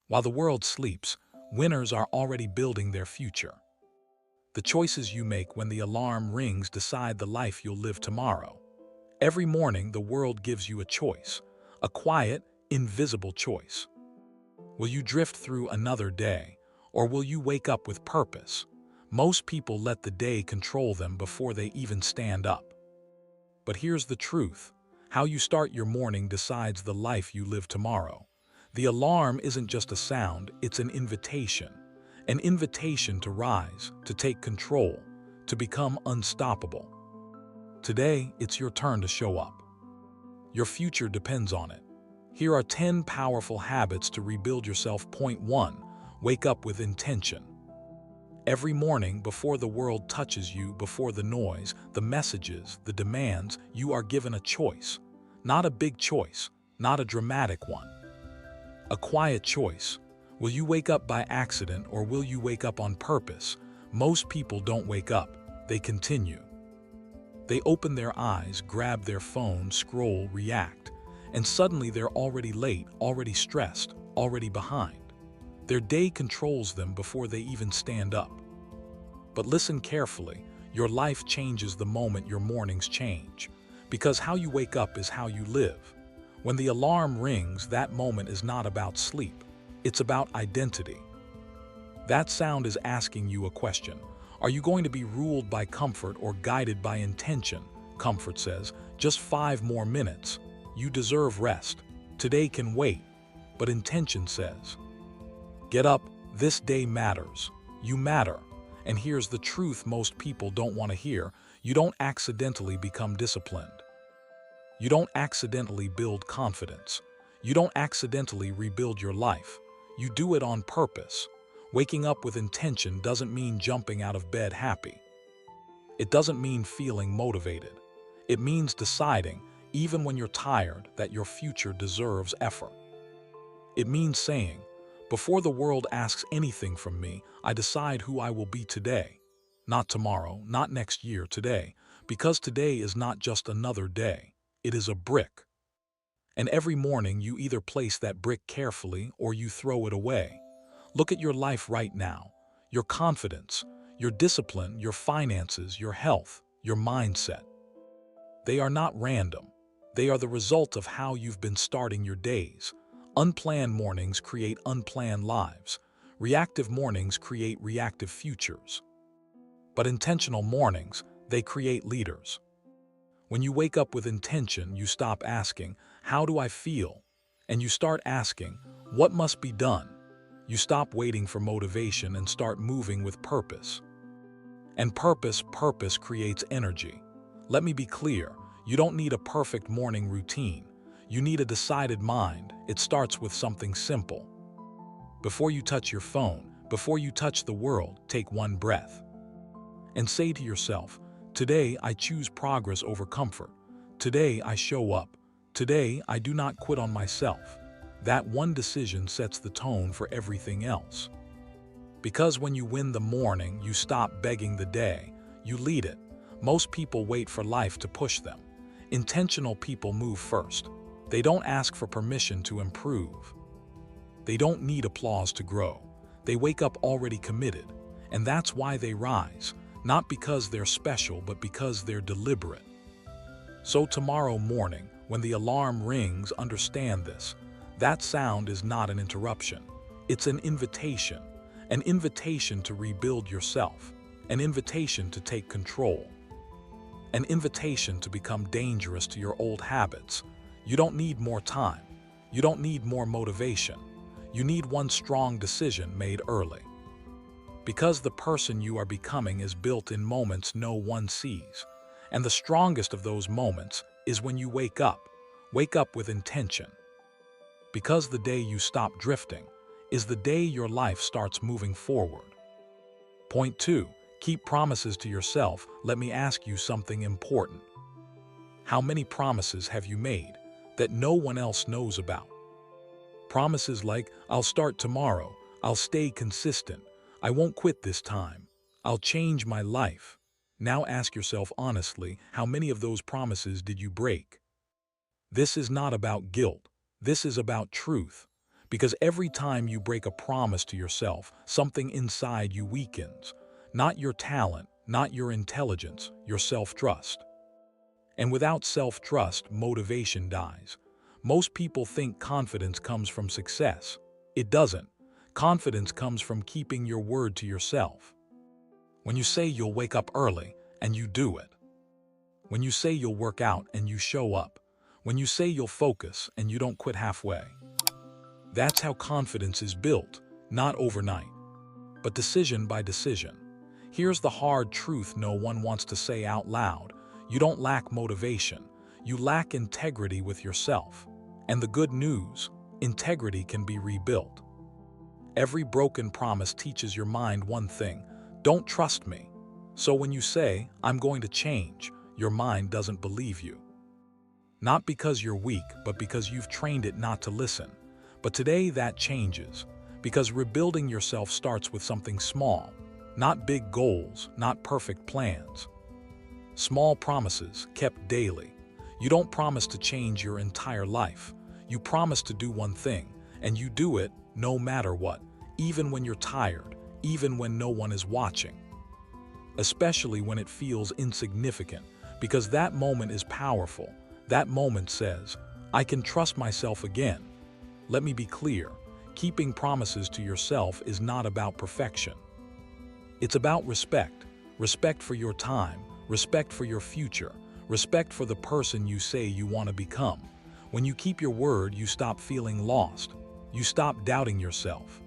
While the world sleeps, winners are already building their future. The choices you make when the alarm rings decide the life you'll live tomorrow. Every morning, the world gives you a choice, a quiet, invisible choice. Will you drift through another day, or will you wake up with purpose? Most people let the day control them before they even stand up. But here's the truth. How you start your morning decides the life you live tomorrow. The alarm isn't just a sound, it's an invitation. An invitation to rise, to take control, to become unstoppable. Today, it's your turn to show up. Your future depends on it. Here are 10 powerful habits to rebuild yourself. Point 1. Wake up with intention. Every morning, before the world touches you, before the noise, the messages, the demands, you are given a choice. Not a big choice, not a dramatic one. A quiet choice. Will you wake up by accident or will you wake up on purpose? Most people don't wake up, they continue. They open their eyes, grab their phone, scroll, react, and suddenly they're already late, already stressed, already behind. Their day controls them before they even stand up. But listen carefully, your life changes the moment your mornings change. Because how you wake up is how you live. When the alarm rings, that moment is not about sleep. It's about identity. That sound is asking you a question. Are you going to be ruled by comfort or guided by intention? Comfort says, just 5 more minutes. You deserve rest. Today can wait. But intention says, get up, this day matters. You matter. And here's the truth most people don't want to hear. You don't accidentally become disciplined. You don't accidentally build confidence. You don't accidentally rebuild your life. You do it on purpose. Waking up with intention doesn't mean jumping out of bed happy. It doesn't mean feeling motivated. It means deciding, even when you're tired, that your future deserves effort. It means saying, before the world asks anything from me, I decide who I will be today. Not tomorrow, not next year, today. Because today is not just another day. It is a brick. And every morning you either place that brick carefully or you throw it away. Look at your life right now. Your confidence, your discipline, your finances, your health, your mindset. They are not random. They are the result of how you've been starting your days. Unplanned mornings create unplanned lives. Reactive mornings create reactive futures. But intentional mornings, they create leaders. When you wake up with intention, you stop asking, how do I feel? And you start asking, what must be done? You stop waiting for motivation and start moving with purpose. And purpose creates energy. Let me be clear, you don't need a perfect morning routine. You need a decided mind. It starts with something simple. Before you touch your phone, before you touch the world, take one breath. And say to yourself, today I choose progress over comfort. Today I show up. Today I do not quit on myself. That one decision sets the tone for everything else. Because when you win the morning, you stop begging the day. You lead it. Most people wait for life to push them. Intentional people move first. They don't ask for permission to improve. They don't need applause to grow. They wake up already committed. And that's why they rise. Not because they're special, but because they're deliberate. So tomorrow morning, when the alarm rings, understand this. That sound is not an interruption. It's an invitation to rebuild yourself, an invitation to take control, an invitation to become dangerous to your old habits. You don't need more time. You don't need more motivation. You need one strong decision made early. Because the person you are becoming is built in moments no one sees. And the strongest of those moments is when you wake up with intention. Because the day you stop drifting is the day your life starts moving forward. Point 2. Keep promises to yourself. Let me ask you something important. How many promises have you made that no one else knows about? Promises like, I'll start tomorrow, I'll stay consistent, I won't quit this time, I'll change my life. Now ask yourself honestly, how many of those promises did you break? This is not about guilt. This is about truth. Because every time you break a promise to yourself, something inside you weakens. Not your talent, not your intelligence, your self-trust. And without self-trust, motivation dies. Most people think confidence comes from success. It doesn't. Confidence comes from keeping your word to yourself. When you say you'll wake up early, and you do it. When you say you'll work out and you show up. When you say you'll focus and you don't quit halfway. That's how confidence is built, not overnight, but decision by decision. Here's the hard truth no one wants to say out loud. You don't lack motivation. You lack integrity with yourself. And the good news, integrity can be rebuilt. Every broken promise teaches your mind one thing: don't trust me. So when you say, I'm going to change, your mind doesn't believe you. Not because you're weak, but because you've trained it not to listen. But today that changes, because rebuilding yourself starts with something small, not big goals, not perfect plans. Small promises kept daily. You don't promise to change your entire life. You promise to do one thing, and you do it no matter what, even when you're tired, even when no one is watching. Especially when it feels insignificant, because that moment is powerful. That moment says, I can trust myself again. Let me be clear, keeping promises to yourself is not about perfection. It's about respect. Respect for your time, respect for your future, respect for the person you say you want to become. When you keep your word, you stop feeling lost. You stop doubting yourself.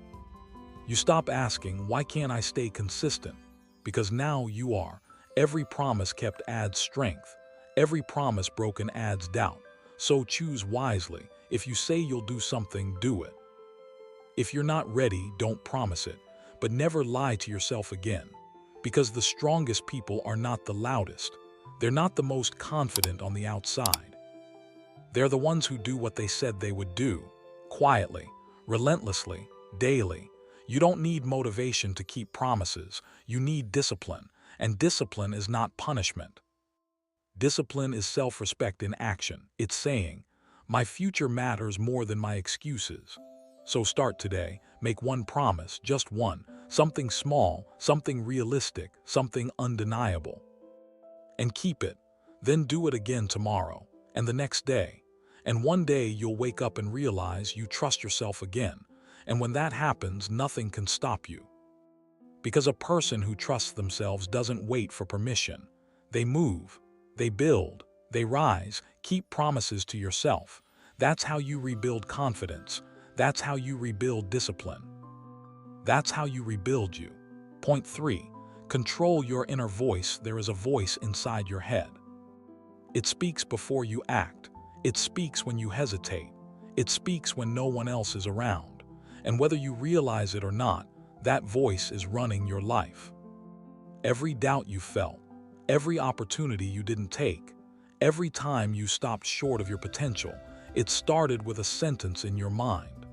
You stop asking, why can't I stay consistent? Because now you are. Every promise kept adds strength. Every promise broken adds doubt. So choose wisely. If you say you'll do something, do it. If you're not ready, don't promise it. But never lie to yourself again. Because the strongest people are not the loudest. They're not the most confident on the outside. They're the ones who do what they said they would do. Quietly, relentlessly, daily. You don't need motivation to keep promises. You need discipline. And discipline is not punishment. Discipline is self-respect in action. It's saying, my future matters more than my excuses. So start today. Make one promise, just one. Something small, something realistic, something undeniable. And keep it. Then do it again tomorrow, and the next day. And one day you'll wake up and realize you trust yourself again. And when that happens, nothing can stop you. Because a person who trusts themselves doesn't wait for permission. They move, they build, they rise. Keep promises to yourself. That's how you rebuild confidence. That's how you rebuild discipline. That's how you rebuild you. Point 3. Control your inner voice. There is a voice inside your head. It speaks before you act. It speaks when you hesitate. It speaks when no one else is around. And whether you realize it or not, that voice is running your life. Every doubt you felt, every opportunity you didn't take, every time you stopped short of your potential, it started with a sentence in your mind.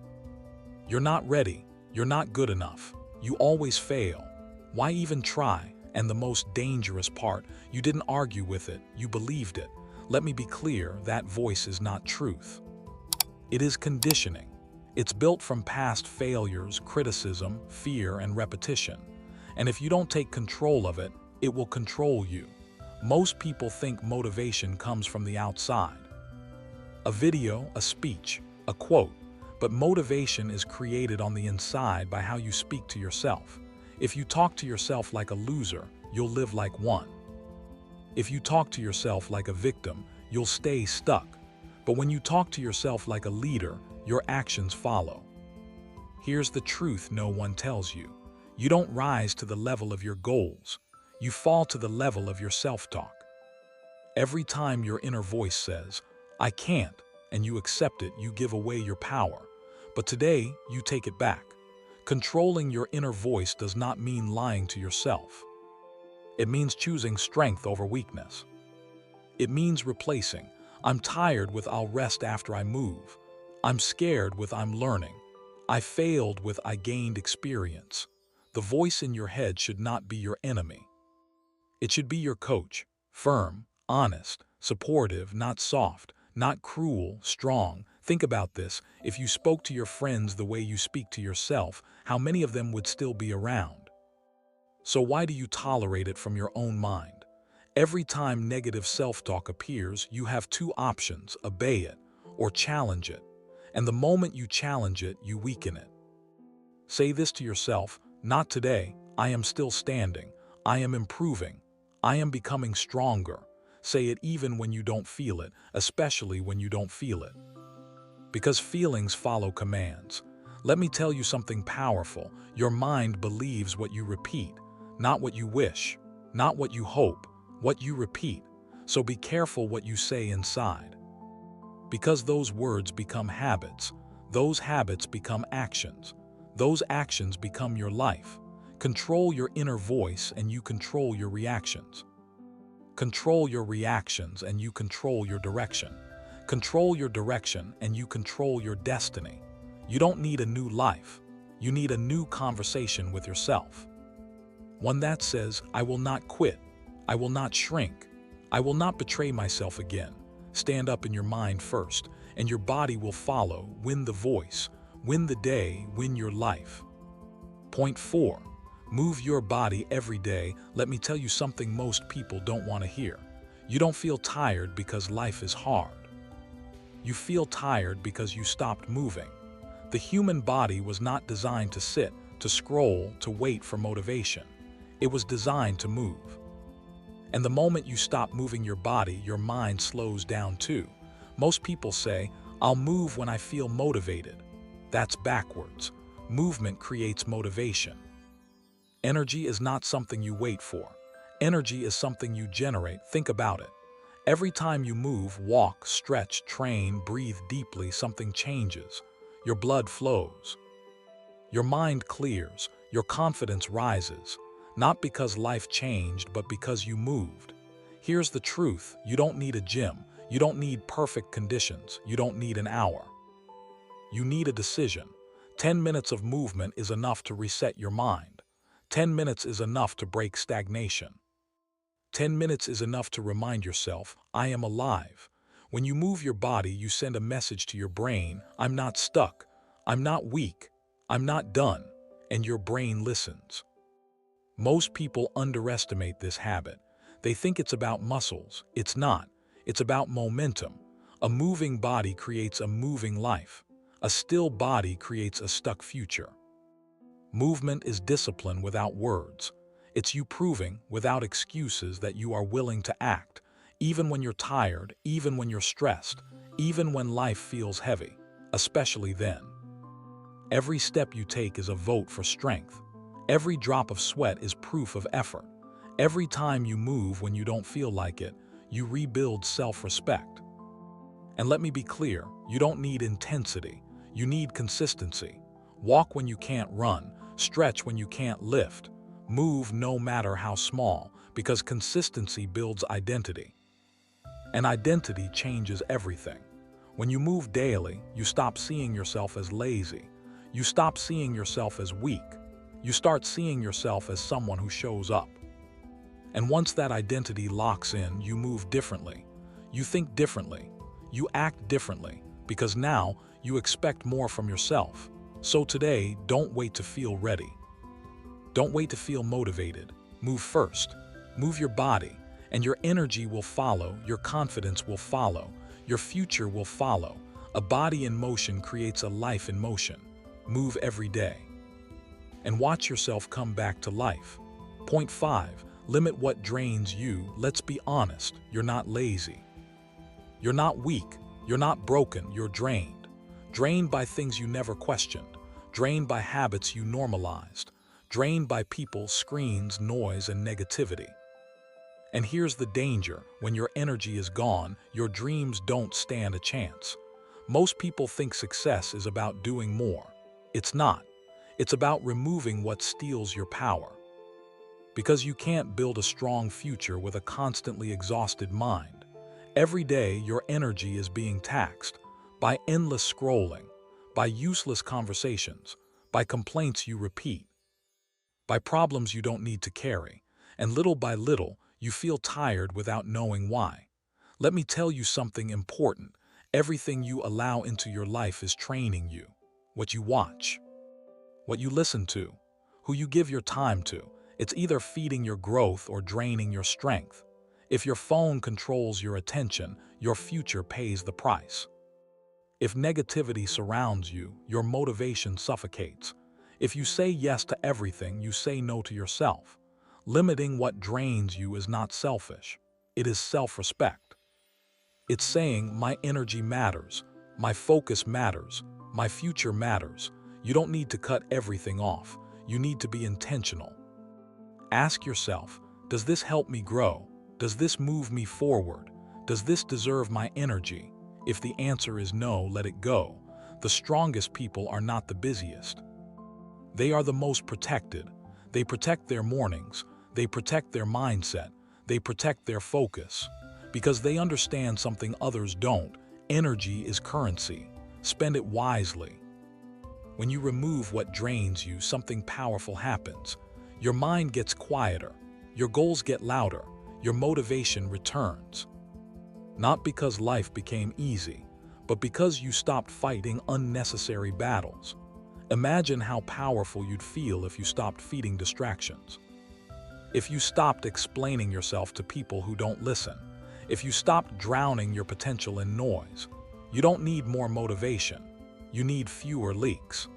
You're not ready. You're not good enough. You always fail. Why even try? And the most dangerous part, you didn't argue with it. You believed it. Let me be clear, that voice is not truth. It is conditioning. It's built from past failures, criticism, fear, and repetition. And if you don't take control of it, it will control you. Most people think motivation comes from the outside. A video, a speech, a quote. But motivation is created on the inside by how you speak to yourself. If you talk to yourself like a loser, you'll live like one. If you talk to yourself like a victim, you'll stay stuck. But when you talk to yourself like a leader, your actions follow. Here's the truth no one tells you. You don't rise to the level of your goals. You fall to the level of your self-talk. Every time your inner voice says, I can't, and you accept it, you give away your power. But today, you take it back. Controlling your inner voice does not mean lying to yourself. It means choosing strength over weakness. It means replacing, I'm tired with I'll rest after I move. I'm scared with I'm learning. I failed with I gained experience. The voice in your head should not be your enemy. It should be your coach, firm, honest, supportive, not soft, not cruel, strong. Think about this. If you spoke to your friends the way you speak to yourself, how many of them would still be around? So why do you tolerate it from your own mind? Every time negative self-talk appears, you have two options: obey it or challenge it. And the moment you challenge it, you weaken it. Say this to yourself: not today. I am still standing. I am improving. I am becoming stronger. Say it even when you don't feel it, especially when you don't feel it. Because feelings follow commands. Let me tell you something powerful. Your mind believes what you repeat, not what you wish, not what you hope, what you repeat. So be careful what you say inside. Because those words become habits, those habits become actions, those actions become your life. Control your inner voice and you control your reactions. Control your reactions and you control your direction. Control your direction and you control your destiny. You don't need a new life. You need a new conversation with yourself. One that says, I will not quit. I will not shrink. I will not betray myself again. Stand up in your mind first, and your body will follow. Win the voice. Win the day. Win your life. Point 4. Move your body every day. Let me tell you something most people don't want to hear. You don't feel tired because life is hard. You feel tired because you stopped moving. The human body was not designed to sit, to scroll, to wait for motivation. It was designed to move. And the moment you stop moving your body, your mind slows down too. Most people say, I'll move when I feel motivated. That's backwards. Movement creates motivation. Energy is not something you wait for. Energy is something you generate. Think about it. Every time you move, walk, stretch, train, breathe deeply, something changes. Your blood flows. Your mind clears. Your confidence rises. Not because life changed, but because you moved. Here's the truth. You don't need a gym. You don't need perfect conditions. You don't need an hour. You need a decision. 10 minutes of movement is enough to reset your mind. 10 minutes is enough to break stagnation. 10 minutes is enough to remind yourself, I am alive. When you move your body, you send a message to your brain, I'm not stuck, I'm not weak, I'm not done, and your brain listens. Most people underestimate this habit. They think it's about muscles. It's not. It's about momentum. A moving body creates a moving life. A still body creates a stuck future. Movement is discipline without words. It's you proving, without excuses, that you are willing to act, even when you're tired, even when you're stressed, even when life feels heavy, especially then. Every step you take is a vote for strength. Every drop of sweat is proof of effort. Every time you move when you don't feel like it, you rebuild self-respect. And let me be clear, you don't need intensity. You need consistency. Walk when you can't run, stretch when you can't lift. Move no matter how small, because consistency builds identity. And identity changes everything. When you move daily, you stop seeing yourself as lazy. You stop seeing yourself as weak. You start seeing yourself as someone who shows up. And once that identity locks in, you move differently. You think differently. You act differently, because now you expect more from yourself. So today, don't wait to feel ready. Don't wait to feel motivated. Move first. Move your body, and your energy will follow, your confidence will follow, your future will follow. A body in motion creates a life in motion. Move every day. And watch yourself come back to life. Point 5. Limit what drains you. Let's be honest, you're not lazy. You're not weak. You're not broken. You're drained. Drained by things you never questioned. Drained by habits you normalized. Drained by people, screens, noise, and negativity. And here's the danger. When your energy is gone, your dreams don't stand a chance. Most people think success is about doing more. It's not. It's about removing what steals your power. Because you can't build a strong future with a constantly exhausted mind. Every day, your energy is being taxed by endless scrolling, by useless conversations, by complaints you repeat, by problems you don't need to carry, and little by little, you feel tired without knowing why. Let me tell you something important. Everything you allow into your life is training you. What you watch, what you listen to, who you give your time to, it's either feeding your growth or draining your strength. If your phone controls your attention, your future pays the price. If negativity surrounds you, your motivation suffocates. If you say yes to everything, you say no to yourself. Limiting what drains you is not selfish. It is self-respect. It's saying, my energy matters, my focus matters, my future matters. You don't need to cut everything off. You need to be intentional. Ask yourself, does this help me grow? Does this move me forward? Does this deserve my energy? If the answer is no, let it go. The strongest people are not the busiest. They are the most protected. They protect their mornings. They protect their mindset. They protect their focus. Because they understand something others don't. Energy is currency. Spend it wisely. When you remove what drains you, something powerful happens. Your mind gets quieter. Your goals get louder. Your motivation returns. Not because life became easy, but because you stopped fighting unnecessary battles. Imagine how powerful you'd feel if you stopped feeding distractions. If you stopped explaining yourself to people who don't listen. If you stopped drowning your potential in noise. You don't need more motivation. You need fewer leaks.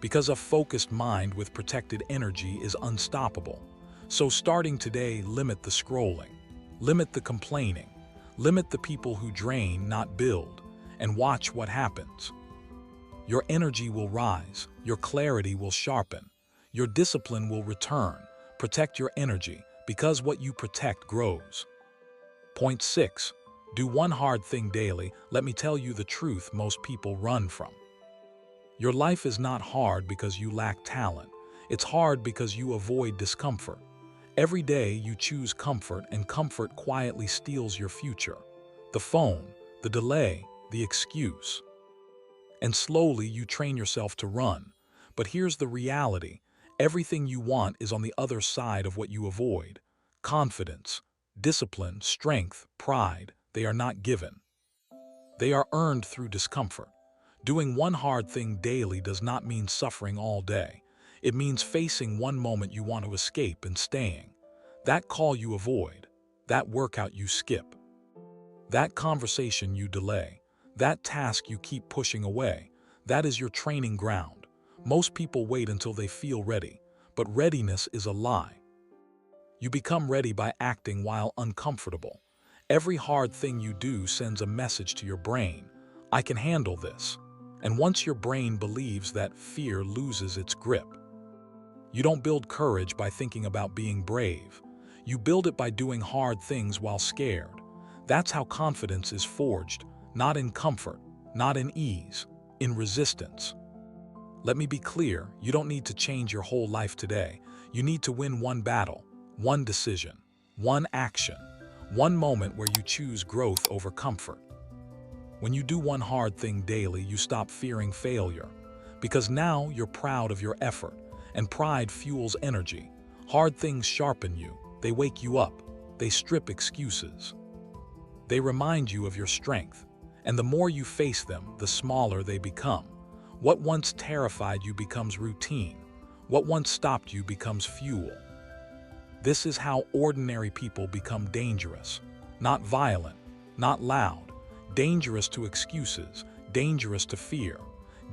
Because a focused mind with protected energy is unstoppable. So starting today, limit the scrolling. Limit the complaining. Limit the people who drain, not build, and watch what happens. Your energy will rise, your clarity will sharpen, your discipline will return. Protect your energy, because what you protect grows. Point 6. Do one hard thing daily. Let me tell you the truth most people run from. Your life is not hard because you lack talent. It's hard because you avoid discomfort. Every day you choose comfort, and comfort quietly steals your future. The phone, the delay, the excuse. And slowly you train yourself to run. But here's the reality. Everything you want is on the other side of what you avoid. Confidence, discipline, strength, pride, they are not given. They are earned through discomfort. Doing one hard thing daily does not mean suffering all day. It means facing one moment you want to escape and staying. That call you avoid. That workout you skip. That conversation you delay. That task you keep pushing away. That is your training ground. Most people wait until they feel ready, but readiness is a lie. You become ready by acting while uncomfortable. Every hard thing you do sends a message to your brain. I can handle this. And once your brain believes that, fear loses its grip. You don't build courage by thinking about being brave. You build it by doing hard things while scared. That's how confidence is forged, not in comfort, not in ease, in resistance. Let me be clear, you don't need to change your whole life today. You need to win one battle, one decision, one action, one moment where you choose growth over comfort. When you do one hard thing daily, you stop fearing failure. Because now you're proud of your effort, and pride fuels energy. Hard things sharpen you, they wake you up, they strip excuses. They remind you of your strength, and the more you face them, the smaller they become. What once terrified you becomes routine. What once stopped you becomes fuel. This is how ordinary people become dangerous. Not violent, not loud. Dangerous to excuses, dangerous to fear,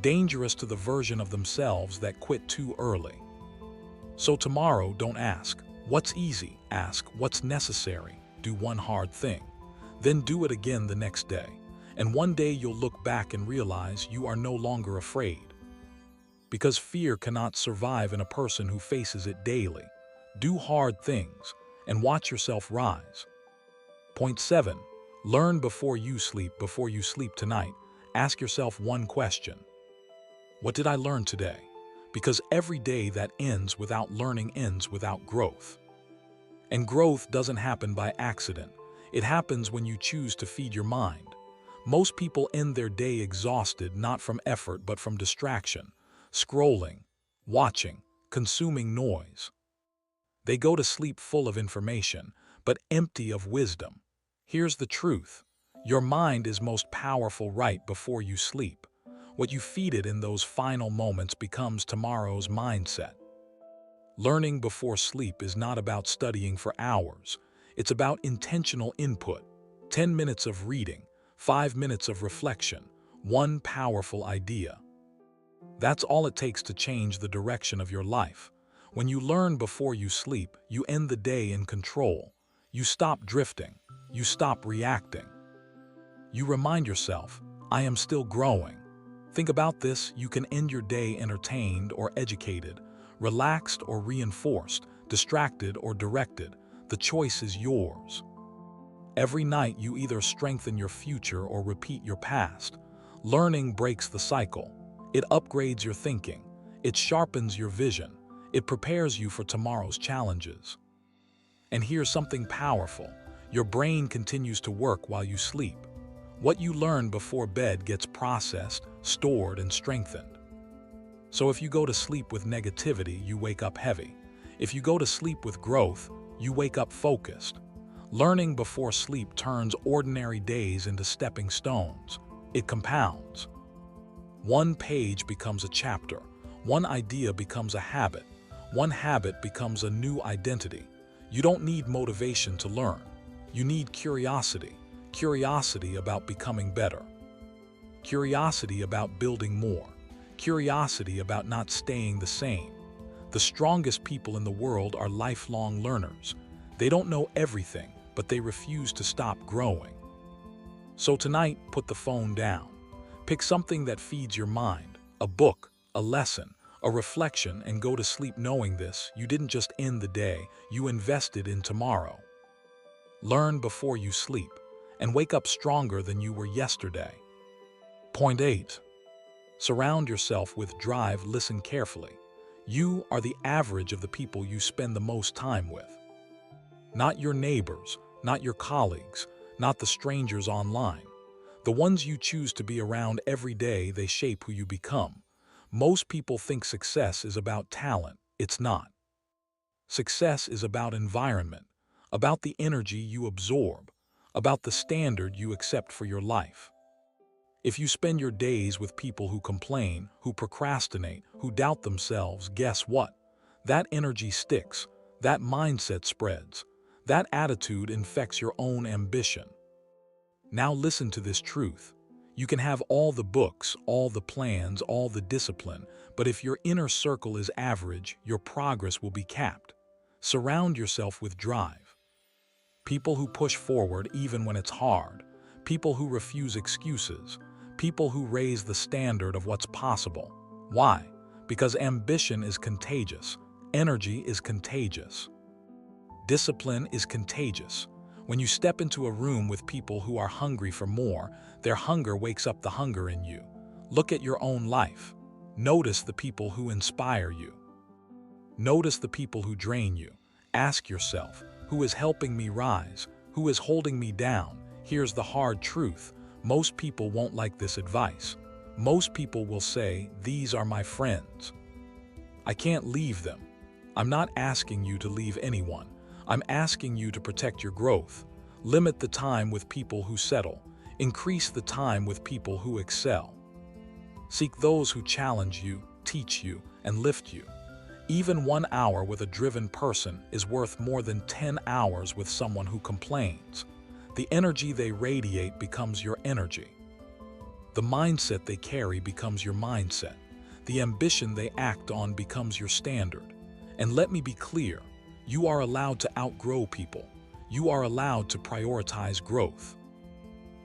dangerous to the version of themselves that quit too early. So tomorrow, don't ask, what's easy? Ask, what's necessary? Do one hard thing. Then do it again the next day. And one day you'll look back and realize you are no longer afraid. Because fear cannot survive in a person who faces it daily. Do hard things and watch yourself rise. Point 7. Learn before you sleep tonight. Ask yourself one question. What did I learn today? Because every day that ends without learning ends without growth. And growth doesn't happen by accident. It happens when you choose to feed your mind. Most people end their day exhausted, not from effort but from distraction, scrolling, watching, consuming noise. They go to sleep full of information, but empty of wisdom. Here's the truth. Your mind is most powerful right before you sleep. What you feed it in those final moments becomes tomorrow's mindset. Learning before sleep is not about studying for hours. It's about intentional input. 10 minutes of reading, 5 minutes of reflection, one powerful idea. That's all it takes to change the direction of your life. When you learn before you sleep, you end the day in control. You stop drifting. You stop reacting. You remind yourself, I am still growing. Think about this, you can end your day entertained or educated, relaxed or reinforced, distracted or directed. The choice is yours. Every night you either strengthen your future or repeat your past. Learning breaks the cycle. It upgrades your thinking. It sharpens your vision. It prepares you for tomorrow's challenges. And here's something powerful. Your brain continues to work while you sleep. What you learn before bed gets processed, stored, and strengthened. So if you go to sleep with negativity, you wake up heavy. If you go to sleep with growth, you wake up focused. Learning before sleep turns ordinary days into stepping stones. It compounds. One page becomes a chapter. One idea becomes a habit. One habit becomes a new identity. You don't need motivation to learn. You need curiosity. Curiosity about becoming better. Curiosity about building more. Curiosity about not staying the same. The strongest people in the world are lifelong learners. They don't know everything, but they refuse to stop growing. So tonight, put the phone down. Pick something that feeds your mind, a book, a lesson, a reflection, and go to sleep knowing this. You didn't just end the day, you invested in tomorrow. Learn before you sleep, and wake up stronger than you were yesterday. Point 8. Surround yourself with drive. Listen carefully. You are the average of the people you spend the most time with. Not your neighbors, not your colleagues, not the strangers online. The ones you choose to be around every day, they shape who you become. Most people think success is about talent. It's not. Success is about environment, about the energy you absorb, about the standard you accept for your life. If you spend your days with people who complain, who procrastinate, who doubt themselves, guess what? That energy sticks, that mindset spreads, that attitude infects your own ambition. Now listen to this truth. You can have all the books, all the plans, all the discipline, but if your inner circle is average, your progress will be capped. Surround yourself with drive. People who push forward even when it's hard. People who refuse excuses. People who raise the standard of what's possible. Why? Because ambition is contagious. Energy is contagious. Discipline is contagious. When you step into a room with people who are hungry for more, their hunger wakes up the hunger in you. Look at your own life. Notice the people who inspire you. Notice the people who drain you. Ask yourself, who is helping me rise? Who is holding me down? Here's the hard truth. Most people won't like this advice. Most people will say, these are my friends. I can't leave them. I'm not asking you to leave anyone. I'm asking you to protect your growth. Limit the time with people who settle. Increase the time with people who excel. Seek those who challenge you, teach you, and lift you. Even 1 hour with a driven person is worth more than 10 hours with someone who complains. The energy they radiate becomes your energy. The mindset they carry becomes your mindset. The ambition they act on becomes your standard. And let me be clear, you are allowed to outgrow people. You are allowed to prioritize growth.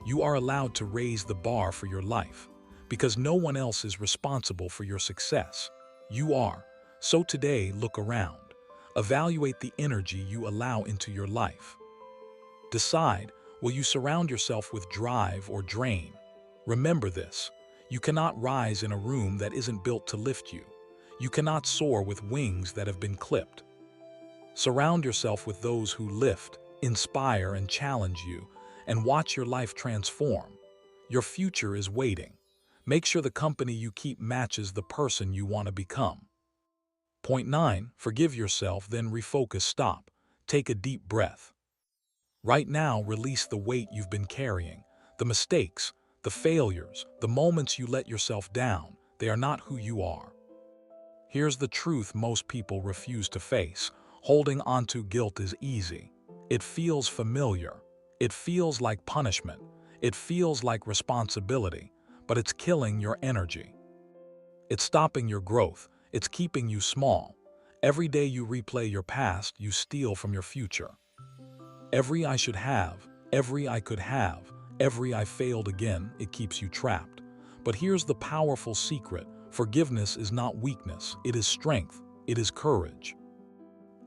You are allowed to raise the bar for your life, because no one else is responsible for your success. You are. So today, look around. Evaluate the energy you allow into your life. Decide, will you surround yourself with drive or drain? Remember this, you cannot rise in a room that isn't built to lift you. You cannot soar with wings that have been clipped. Surround yourself with those who lift, inspire, and challenge you, and watch your life transform. Your future is waiting. Make sure the company you keep matches the person you want to become. Point 9, forgive yourself, then refocus. Stop. Take a deep breath. Right now, release the weight you've been carrying, The mistakes, the failures, the moments you let yourself down, they are not who you are. Here's the truth most people refuse to face. Holding onto guilt is easy. It feels familiar. It feels like punishment. It feels like responsibility, but it's killing your energy. It's stopping your growth. It's keeping you small. Every day you replay your past, you steal from your future. Every I should have, every I could have, every I failed again, it keeps you trapped. But here's the powerful secret. Forgiveness is not weakness. It is strength. It is courage.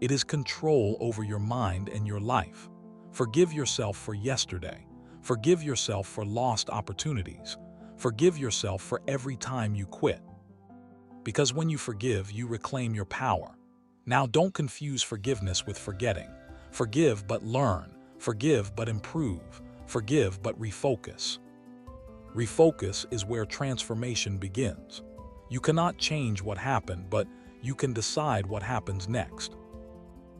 It is control over your mind and your life. Forgive yourself for yesterday. Forgive yourself for lost opportunities. Forgive yourself for every time you quit. Because when you forgive, you reclaim your power. Now don't confuse forgiveness with forgetting. Forgive but learn. Forgive but improve. Forgive but refocus. Refocus is where transformation begins. You cannot change what happened, but you can decide what happens next.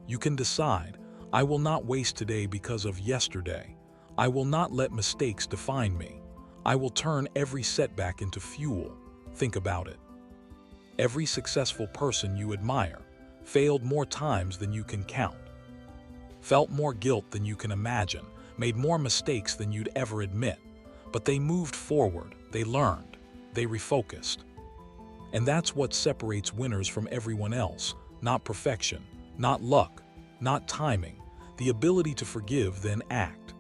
You can decide, I will not waste today because of yesterday. I will not let mistakes define me. I will turn every setback into fuel. Think about it. Every successful person you admire failed more times than you can count, felt more guilt than you can imagine, made more mistakes than you'd ever admit. But they moved forward, they learned, they refocused. And that's what separates winners from everyone else. Not perfection, not luck, not timing, the ability to forgive then act.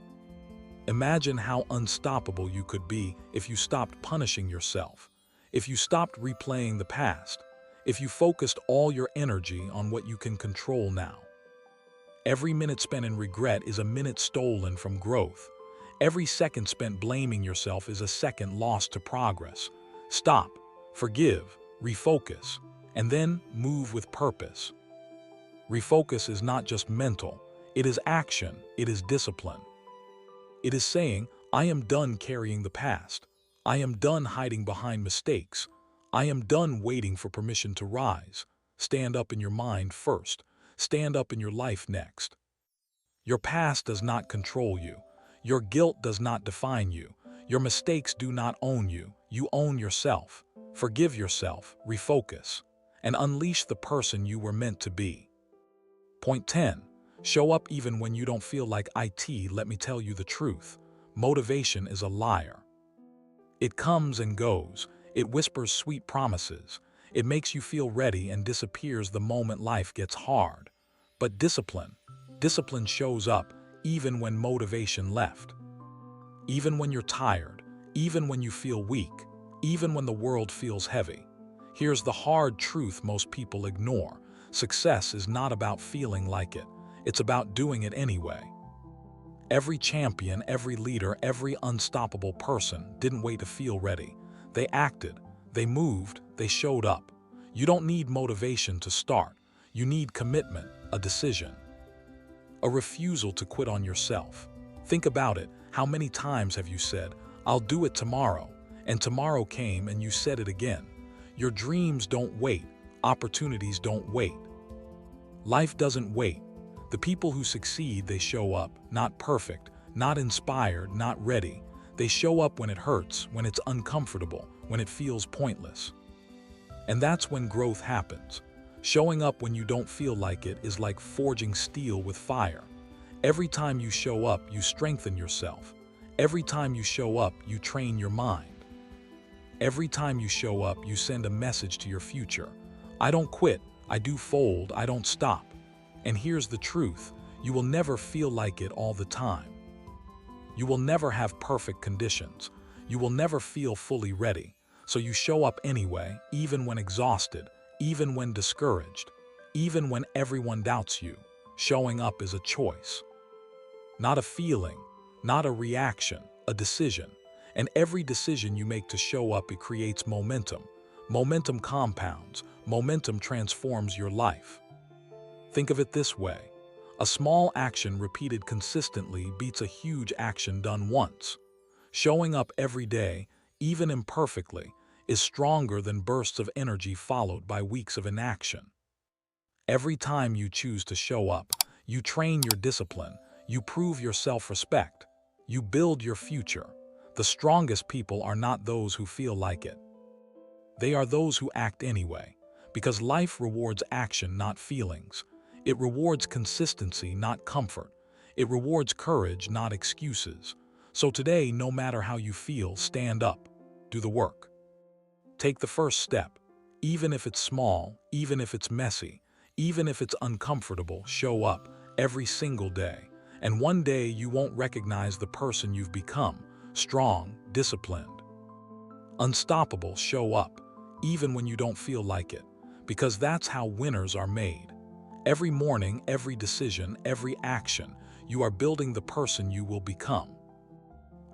Imagine how unstoppable you could be if you stopped punishing yourself, if you stopped replaying the past, if you focused all your energy on what you can control now. Every minute spent in regret is a minute stolen from growth. Every second spent blaming yourself is a second lost to progress. Stop, forgive, refocus, and then move with purpose. Refocus is not just mental, it is action, it is discipline. It is saying, I am done carrying the past. I am done hiding behind mistakes. I am done waiting for permission to rise. Stand up in your mind first. Stand up in your life next. Your past does not control you. Your guilt does not define you. Your mistakes do not own you. You own yourself. Forgive yourself, refocus, and unleash the person you were meant to be. Point 10. Show up even when you don't feel like it. Let me tell you the truth. Motivation is a liar. It comes and goes. It whispers sweet promises. It makes you feel ready and disappears the moment life gets hard. But discipline shows up even when motivation left. Even when you're tired, even when you feel weak, even when the world feels heavy. Here's the hard truth most people ignore. Success is not about feeling like it. It's about doing it anyway. Every champion, every leader, every unstoppable person didn't wait to feel ready. They acted, they moved, they showed up. You don't need motivation to start. You need commitment, a decision, a refusal to quit on yourself. Think about it. How many times have you said, I'll do it tomorrow, and tomorrow came and you said it again? Your dreams don't wait. Opportunities don't wait. Life doesn't wait. The people who succeed, they show up, not perfect, not inspired, not ready. They show up when it hurts, when it's uncomfortable, when it feels pointless. And that's when growth happens. Showing up when you don't feel like it is like forging steel with fire. Every time you show up, you strengthen yourself. Every time you show up, you train your mind. Every time you show up, you send a message to your future. I don't quit, I do fold, I don't stop. And here's the truth, you will never feel like it all the time. You will never have perfect conditions. You will never feel fully ready. So you show up anyway, even when exhausted, even when discouraged, even when everyone doubts you. Showing up is a choice. Not a feeling, not a reaction, a decision. And every decision you make to show up, it creates momentum. Momentum compounds. Momentum transforms your life. Think of it this way. A small action repeated consistently beats a huge action done once. Showing up every day, even imperfectly, is stronger than bursts of energy followed by weeks of inaction. Every time you choose to show up, you train your discipline, you prove your self-respect, you build your future. The strongest people are not those who feel like it. They are those who act anyway, because life rewards action, not feelings. It rewards consistency, not comfort. It rewards courage, not excuses. So today, no matter how you feel, stand up. Do the work. Take the first step. Even if it's small, even if it's messy, even if it's uncomfortable, show up every single day. And one day you won't recognize the person you've become. Strong, disciplined, unstoppable. Show up, even when you don't feel like it, because that's how winners are made. Every morning, every decision, every action, you are building the person you will become.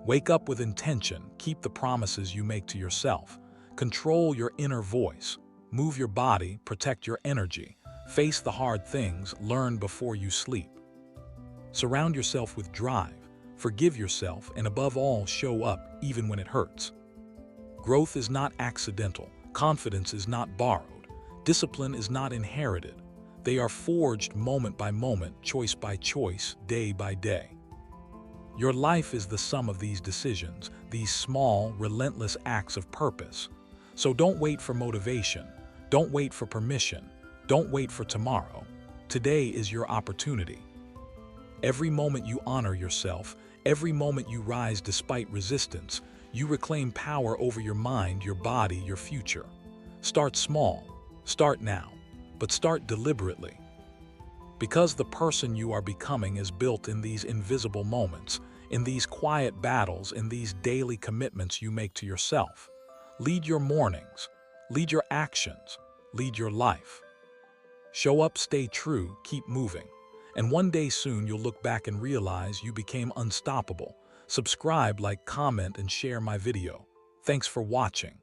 Wake up with intention, keep the promises you make to yourself, control your inner voice, move your body, protect your energy, face the hard things, learn before you sleep. Surround yourself with drive, forgive yourself, and above all, show up even when it hurts. Growth is not accidental, confidence is not borrowed, discipline is not inherited. They are forged moment by moment, choice by choice, day by day. Your life is the sum of these decisions, these small, relentless acts of purpose. So don't wait for motivation, don't wait for permission, don't wait for tomorrow. Today is your opportunity. Every moment you honor yourself, every moment you rise despite resistance, you reclaim power over your mind, your body, your future. Start small, start now, but start deliberately. Because the person you are becoming is built in these invisible moments, in these quiet battles, in these daily commitments you make to yourself. Lead your mornings, lead your actions, lead your life. Show up, stay true, keep moving. And one day soon you'll look back and realize you became unstoppable. Subscribe, like, comment, and share my video. Thanks for watching.